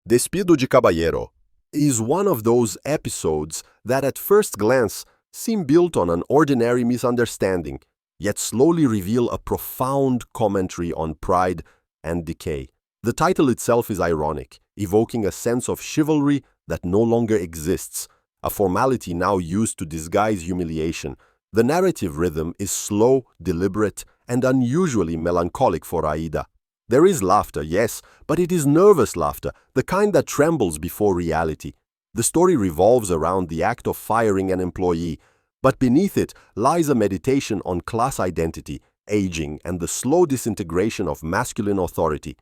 Despido de Caballero is one of those episodes that at first glance seem built on an ordinary misunderstanding, yet slowly reveal a profound commentary on pride and decay. The title itself is ironic, evoking a sense of chivalry that no longer exists, a formality now used to disguise humiliation. The narrative rhythm is slow, deliberate, and unusually melancholic for Aida. There is laughter, yes, but it is nervous laughter, the kind that trembles before reality. The story revolves around the act of firing an employee, but beneath it lies a meditation on class identity, aging, and the slow disintegration of masculine authority.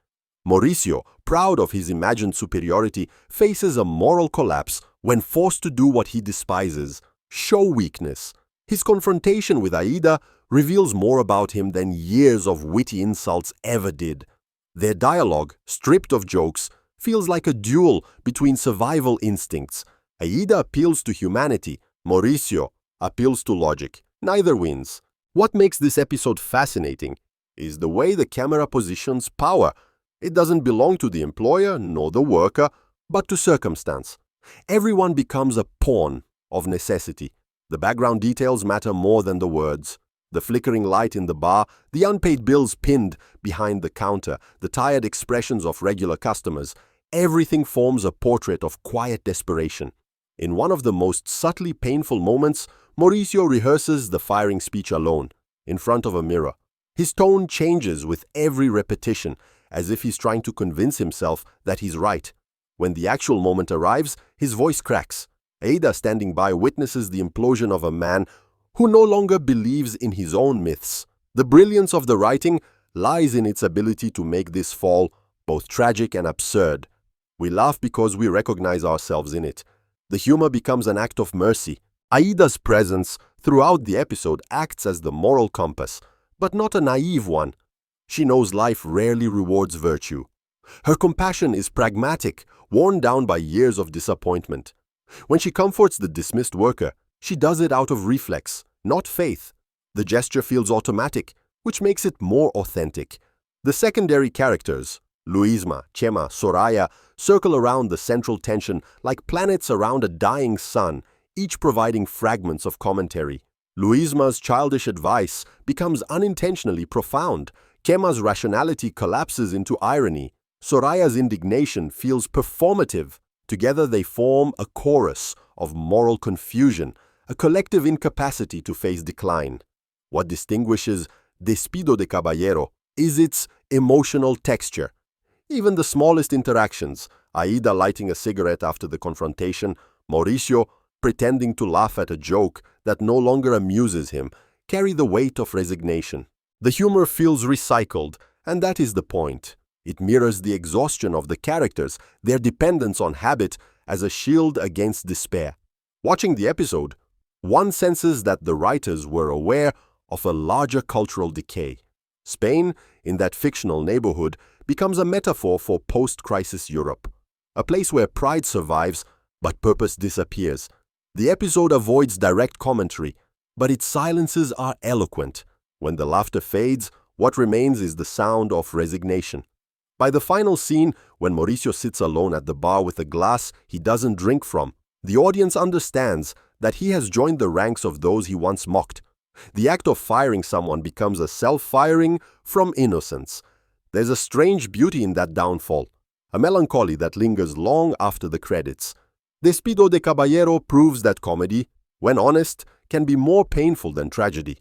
Mauricio, proud of his imagined superiority, faces a moral collapse when forced to do what he despises, show weakness. His confrontation with Aida reveals more about him than years of witty insults ever did. Their dialogue, stripped of jokes, feels like a duel between survival instincts. Aida appeals to humanity, Mauricio appeals to logic. Neither wins. What makes this episode fascinating is the way the camera positions power. It doesn't belong to the employer nor the worker, but to circumstance. Everyone becomes a pawn of necessity. The background details matter more than the words. The flickering light in the bar, the unpaid bills pinned behind the counter, the tired expressions of regular customers, everything forms a portrait of quiet desperation. In one of the most subtly painful moments, Mauricio rehearses the firing speech alone, in front of a mirror. His tone changes with every repetition, as if he's trying to convince himself that he's right. When the actual moment arrives, his voice cracks. Aida, standing by, witnesses the implosion of a man who no longer believes in his own myths. The brilliance of the writing lies in its ability to make this fall both tragic and absurd. We laugh because we recognize ourselves in it. The humor becomes an act of mercy. Aida's presence throughout the episode acts as the moral compass, but not a naive one. She knows life rarely rewards virtue. Her compassion is pragmatic, worn down by years of disappointment. When she comforts the dismissed worker, she does it out of reflex, not faith. The gesture feels automatic, which makes it more authentic. The secondary characters, Luisma, Chema, Soraya, circle around the central tension like planets around a dying sun, each providing fragments of commentary. Luisma's childish advice becomes unintentionally profound. Chema's rationality collapses into irony. Soraya's indignation feels performative. Together they form a chorus of moral confusion, a collective incapacity to face decline. What distinguishes Despido de Caballero is its emotional texture. Even the smallest interactions, Aida lighting a cigarette after the confrontation, Mauricio pretending to laugh at a joke that no longer amuses him, carry the weight of resignation. The humor feels recycled, and that is the point. It mirrors the exhaustion of the characters, their dependence on habit as a shield against despair. Watching the episode, one senses that the writers were aware of a larger cultural decay. Spain, in that fictional neighborhood, becomes a metaphor for post-crisis Europe, a place where pride survives but purpose disappears. The episode avoids direct commentary, but its silences are eloquent. When the laughter fades, what remains is the sound of resignation. By the final scene, when Mauricio sits alone at the bar with a glass he doesn't drink from, the audience understands that he has joined the ranks of those he once mocked. The act of firing someone becomes a self-firing from innocence. There's a strange beauty in that downfall, a melancholy that lingers long after the credits. Despido de Caballero proves that comedy, when honest, can be more painful than tragedy.